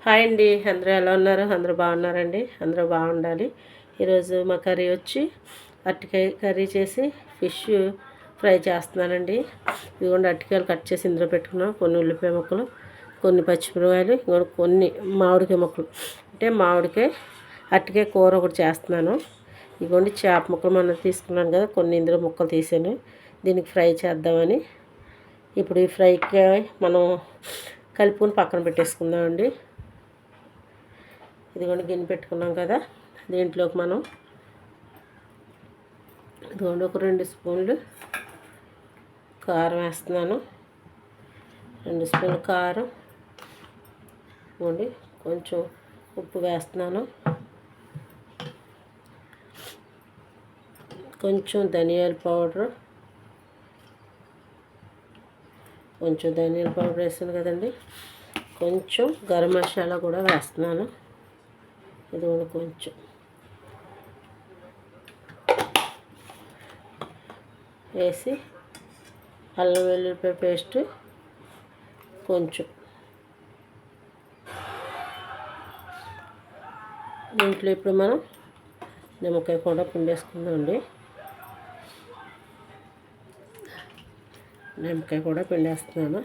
Hi అండి, అందరూ ఎలా ఉన్నారు? అందరూ బాగున్నారండి? అందరూ బాగుండాలి. ఈరోజు మా కర్రీ వచ్చి అరటికాయ కర్రీ చేసి ఫిష్ ఫ్రై చేస్తున్నానండి. ఇదిగోండి అరటికాయలు కట్ చేసి ఇందులో పెట్టుకున్నాం. కొన్ని ఉల్లిపాయ ముక్కలు, కొన్ని పచ్చిమిరపకాయలు, కొన్ని మామిడికాయ ముక్కలు. అంటే మామిడికాయ అరటికాయ కూర ఒకటి చేస్తున్నాను. ఇదిగోండి చేప ముక్కలు మనం తీసుకున్నాను కదా, కొన్ని ఇందులో ముక్కలు తీసాను. దీనికి ఫ్రై చేద్దామని. ఇప్పుడు ఈ ఫ్రైకి మనం కలుపుకొని పక్కన పెట్టేసుకుందామండి. ఇదిగోండి గిన్నె పెట్టుకున్నాం కదా, దీంట్లోకి మనం ఇదిగోండి ఒక 2 స్పూన్లు కారం వేస్తున్నాను. 2 స్పూన్లు కారం. ఇదిగోండి కొంచెం ఉప్పు వేస్తున్నాను. కొంచెం ధనియాల పౌడర్, వేసాను కదండి. కొంచెం గరం మసాలా కూడా వేస్తున్నాను. ఇదిగోండి కొంచెం వేసి అల్లం వెల్లుల్లిపాయ పేస్ట్ కొంచెం. దీంట్లో ఇప్పుడు మనం నిమ్మకాయ కూడా పిండేసుకుందామండి. నిమ్మకాయ కూడా పిండేస్తున్నాను.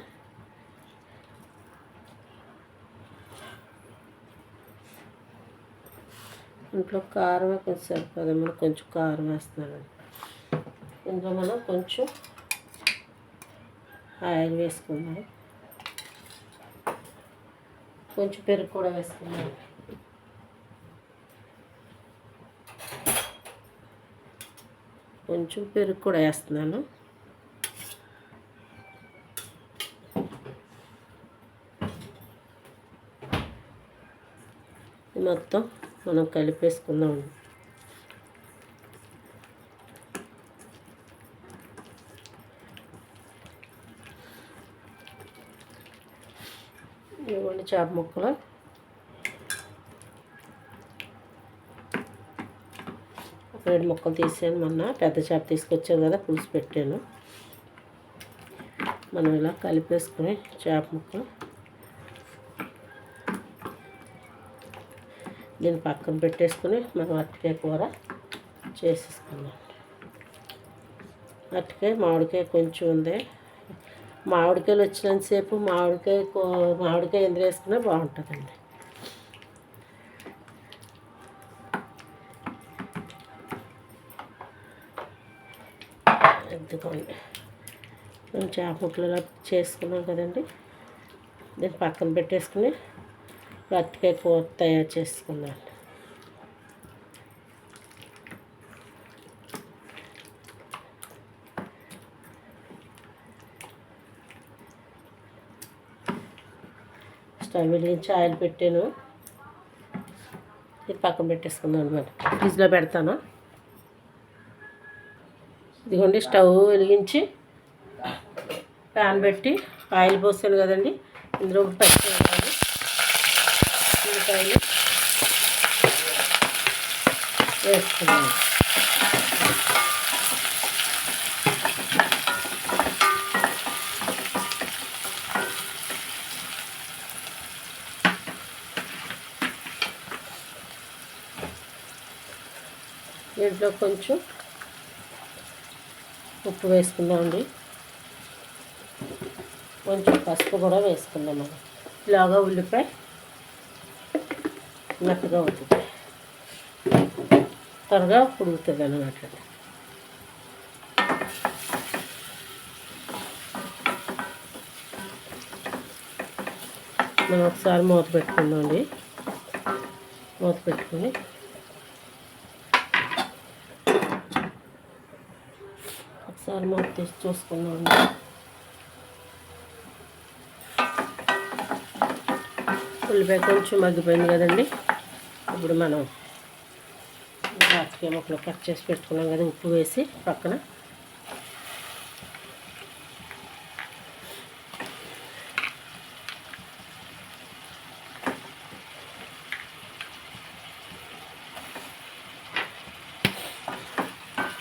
ఇంట్లో కారం కొంచెం సరిపోదమ్మా, కొంచెం కారం వేస్తున్నాను. ఇందులో మనం కొంచెం ఆయిల్ వేసుకుందాం. కొంచెం పెరుగు కూడా వేసుకుందాం. కొంచెం పెరుగు కూడా వేస్తున్నాను. మొత్తం మనం కలిపేసుకుందాం. ఇవ్వండి చేప ముక్కలు. ఒక 2 ముక్కలు తీసాను. మొన్న పెద్ద చేప తీసుకొచ్చాను కదా, పులుసు పెట్టాను. మనం ఇలా కలిపేసుకుని చేప ముక్కలు దీన్ని పక్కన పెట్టేసుకుని మనం అరటికాయ కూర చేసేసుకున్నాం. అరటికాయ మామిడికాయ కొంచెం ఉంది. మామిడికాయలు వచ్చినంతసేపు మామిడికాయ ఎందుకు వేసుకున్నా బాగుంటుందండి. ఎందుకండి మేము చేప ముక్కలు చేసుకున్నాం కదండి, దీన్ని పక్కన పెట్టేసుకుని అరటికాయ కూర తయారు చేసుకున్నాను. స్టవ్ వెలిగించి ఆయిల్ పెట్టాను. ఇది పక్కన పెట్టేసుకుందాం అనమాట. ఫ్రిడ్జ్లో పెడతాను. ఇదిగోండి స్టవ్ వెలిగించి ప్యాన్ పెట్టి ఆయిల్ పోసాను కదండి. ఇందులో పచ్చిమిరపకాయలు, ఉల్లిపాయలు వేసుకున్నాను. దీంట్లో కొంచెం ఉప్పు వేసుకుందామండి. కొంచెం పసుపు కూడా వేసుకుందాం. మనం ఇలాగా ఉల్లిపాయ మెత్తగా అవుతుంది, త్వరగా ఉడుకుతుంది అన్నమాట. మనం ఒకసారి మూత పెట్టుకుందామండి. మూత పెట్టుకొని ఒకసారి మూత తీసి చూసుకుందామండి. ఉల్లిపాయ కొంచెం మగ్గిపోయింది కదండి. ఇప్పుడు మనం అరటికాయ ముక్కలు కట్ చేసి పెట్టుకున్నాం కదా, ఉప్పు వేసి పక్కన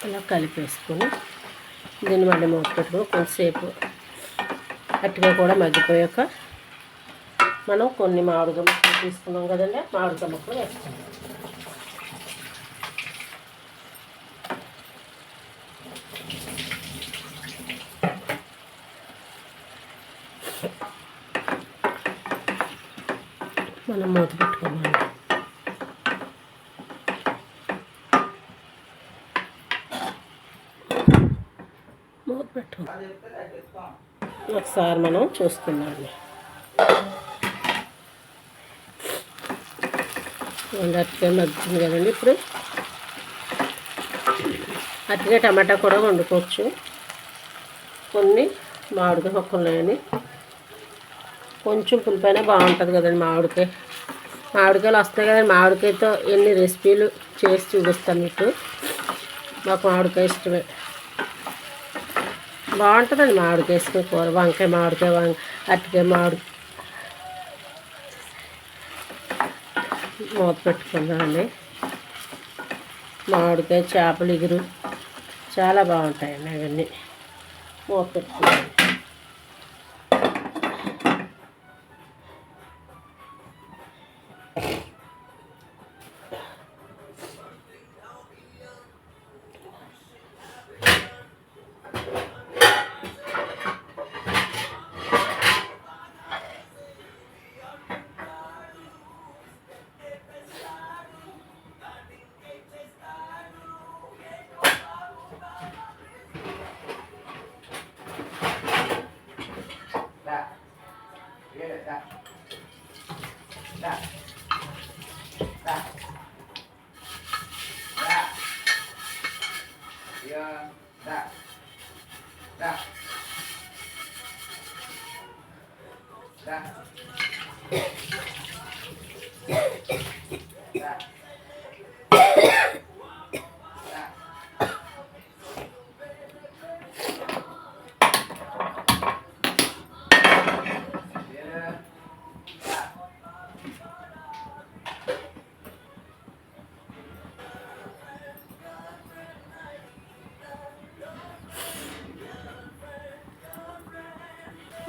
ఇలా కలిపేసుకొని దీన్ని మళ్ళీ మూత పెట్టుకొని కొంచెంసేపు అరటికాయ కూడా మగ్గిపోయాక మనం కొన్ని మామిడికాయ ముక్కలు తీసుకున్నాం కదండి, మామిడికాయ ముక్కలు వేసుకుందాం. మనం మూత పెట్టుకోవాలి. మూత పెట్టుకోవాలి. ఒకసారి మనం చూసుకుందామండి. అరటికాయ మగ్గుతుంది కదండి. ఇప్పుడు అరటికాయ టమాటా కూడా వండుకోవచ్చు. కొన్ని మామిడికాయ ముక్కలు కొంచెం పులిపైన బాగుంటుంది కదండి. మామిడికాయలు వస్తాయి కదండి. మామిడికాయతో ఎన్ని రెసిపీలు చేసి చూపిస్తాను మీకు. మాకు మామిడికాయ ఇష్టమే, బాగుంటుందండి మామిడికాయ వేసుకుని కూర. వంకాయ మామిడికాయ, అరటికాయ మూత పెట్టుకుందామండి. మామిడికాయ చేపలు ఇగురు చాలా బాగుంటాయండి. అవన్నీ మూత పెట్టుకుందాం.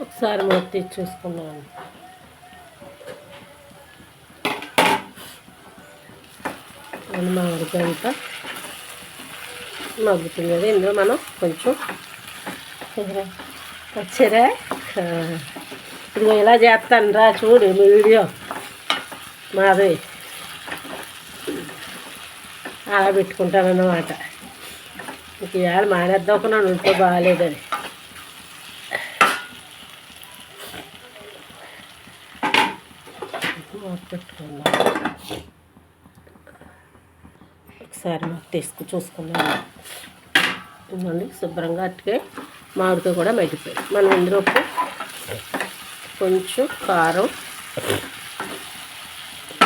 ఒకసారి మూత తీసి చూసుకున్నాను. మామిడికాయ అంతా మగ్గుతుంది కదా. ఇందులో మనం కొంచెం వచ్చారా, ఇప్పుడు ఇలా చేస్తాను రా చూడు మీ వీడియో మాది. అలా పెట్టుకుంటానన్నమాట. ఇంక ఇవాళ మానేద్దామనుకున్నాను, ఉంటే బాగాలేదని. పెట్టుకుందాం. ఒకసారి తీసుకు చూసుకుందాం. ఇవ్వండి శుభ్రంగా అట్టుకాయ మామిడికాయ కూడా మగ్గిపోయి. మనం ఇందులో కొంచెం కారం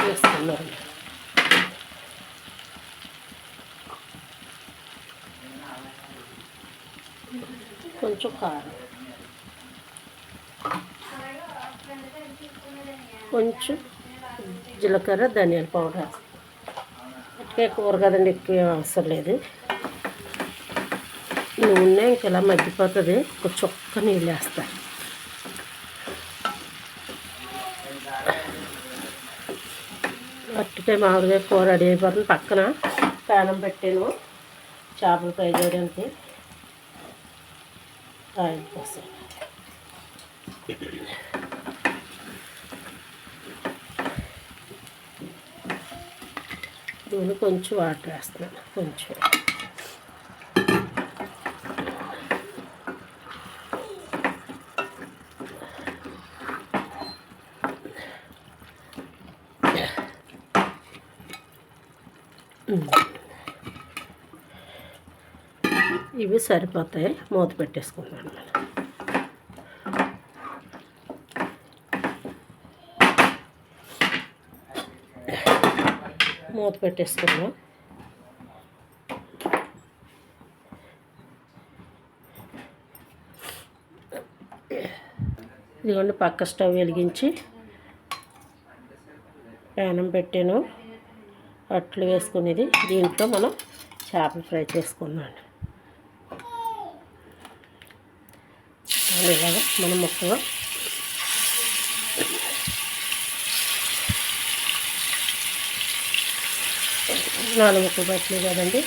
వేసుకున్నాం. కొంచెం కారం, కొంచెం జీలకర్ర, ధనియాల పౌడర్. అటుకే కూర కదండి, ఎక్కువ అవసరం లేదు. నూనె ఇంక ఇలా మగ్గిపోతుంది. ఒక చుక్క నీళ్ళు వేస్తా. అట్టుకాయ మామిడికాయ కూర రెడీ అయిపోతుంది. పక్కన ప్యానం పెట్టాను చేపలు ఫ్రై చేయడానికి. ఆయిల్ కోసం నేను కొంచెం వాటర్ వేస్తున్నాను. కొంచెం ఇవి సరిపోతాయి. మూత పెట్టేసుకున్నాను. మూత పెట్టేసుకున్నాం. ఇదిగోండి పక్క స్టవ్ వెలిగించి ప్యానం పెట్టాను. అట్లు వేసుకునేది దీంట్లో మనం చేపలు ఫ్రై చేసుకున్నాం. ఇలాగా మనం ముక్కగా నాలుగు ముక్కలు పట్టినాయి కదండి,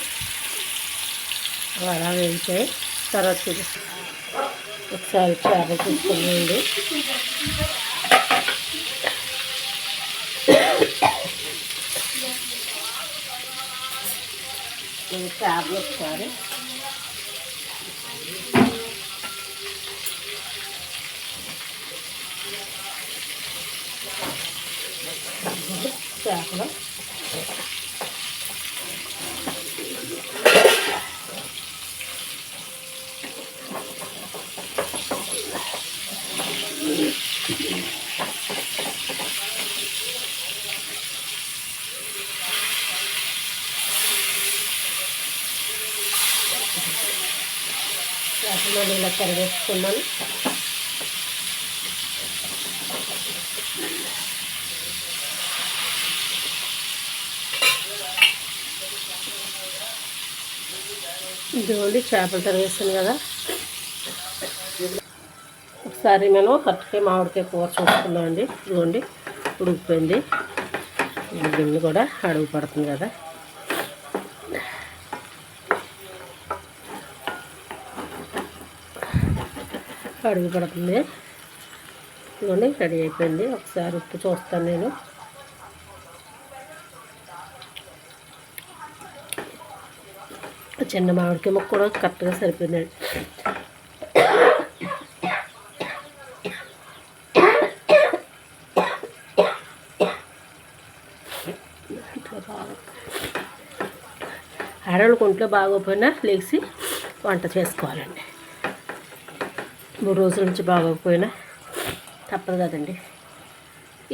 అలా వేయించాయి. తర్వాత ఒకసారి చేపలు తీసుకున్నాయండి. చేపలు ఒకసారి చేపలు చేపలు ఇలా కరిగేసుకున్నాను. ఇదిగోండి చేపలు తరిగేస్తాను కదా. ఒకసారి మనం కరెక్ట్గా మామిడికాయ కూర చూసుకున్నాం అండి. ఇదిగోండి ఉడికిపోయింది. గిన్నె కూడా అడుగు పడుతుంది కదా. అడుగు పడుతుంది. ఇదిగోండి రెడీ అయిపోయింది. ఒకసారి ఉప్పు చూస్తాను నేను. చిన్న మామిడికాయ ముక్క కూడా కరెక్ట్గా సరిపోయిందండి. ఆడవాళ్ళకి ఒంట్లో బాగోకపోయినా లేచి వంట చేసుకోవాలండి. 3 రోజుల నుంచి బాగోకపోయినా తప్పదు కదండి.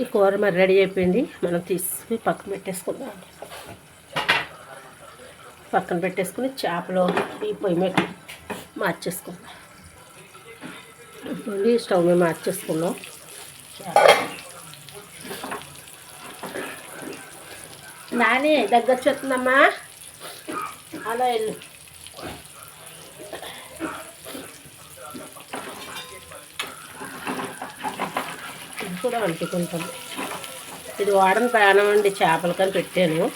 ఈ కూర మరి రెడీ అయిపోయింది. మనం తీసి పక్కన పెట్టేసుకుందాం. పక్కన పెట్టేసుకుని చేపలు ఈ పొయ్యి మీద మార్చేసుకుందాం. స్టవ్ మీద మార్చేసుకుందాం. నాని దగ్గర చెప్తుందమ్మా, అలా వెళ్ళు. ఇది కూడా అంటుకుంటాం. ఇది వాడని ప్రాణం అండి, చేపలు కానీ పెట్టాను.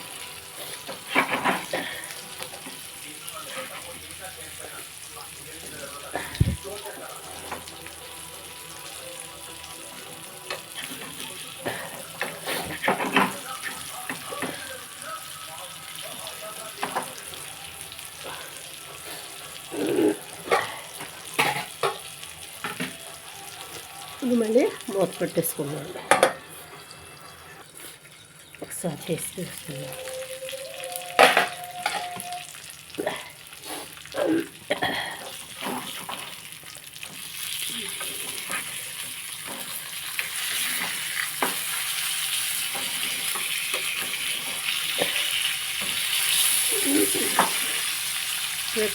ఇది మళ్ళీ మూత పెట్టేసుకున్నాను. ఒకసారి టేస్ట్ చేసుకున్నాను.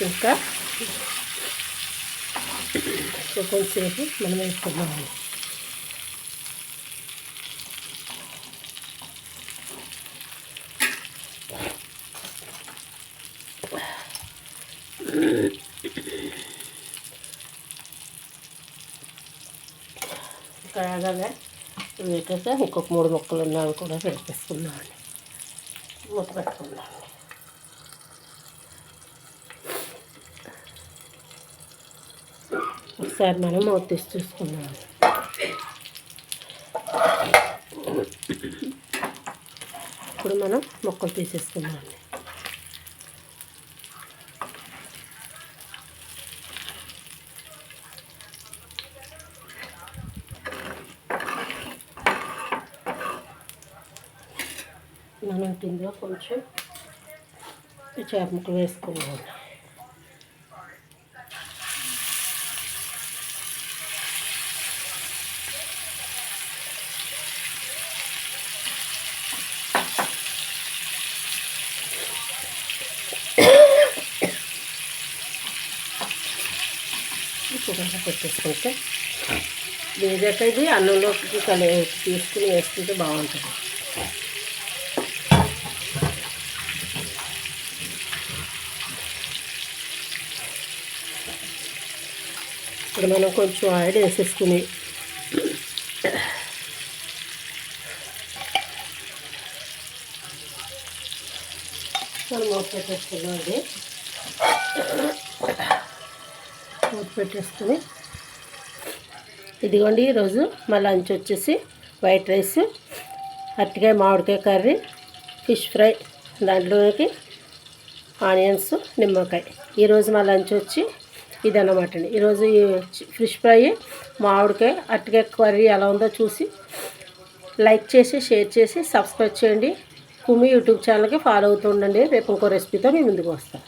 ఇంకా కొంచెంసేపు మనం వేసుకున్నాము. కాగానే వేసాక ఇంకొక 3 ముక్కలు ఉన్నాను కూడా పెట్టేసుకున్నామండి. మూత పెట్టుకున్నాను. ఒకసారి మనం మూత తీసి చూసుకున్నాము. ఇప్పుడు మనం ముక్కలు తీసేసుకున్నామండి. మనం ఇందులో కొంచెం చేప ముక్కలు వేసుకున్నాము. కూడా పెట్టేసుకుంటే వేదాక ఇది అన్నంలోకి తీసుకుని వేసుకుంటే బాగుంటుంది. ఇప్పుడు మనం కొంచెం ఆయిల్ వేసేసుకుని మనం మూత పెట్టేసుకున్నామండి. మూత పెట్టేసుకుని ఇదిగోండి ఈరోజు మా లంచ్ వచ్చేసి వైట్ రైస్, అరటికాయ మామిడికాయ కర్రీ, ఫిష్ ఫ్రై, దాంట్లోకి ఆనియన్స్, నిమ్మకాయ. ఈరోజు మా లంచ్ వచ్చి ఇదన్నమాట అండి. ఈరోజు ఈ ఫిష్ ఫ్రై, మామిడికాయ, అరటికాయ కర్రీ ఎలా ఉందో చూసి లైక్ చేసి, షేర్ చేసి, సబ్స్క్రైబ్ చేయండి. కుమి యూట్యూబ్ ఛానల్కి ఫాలో అవుతూ ఉండండి. రేపు ఇంకో రెసిపీతో మీ ముందుకు వస్తాను.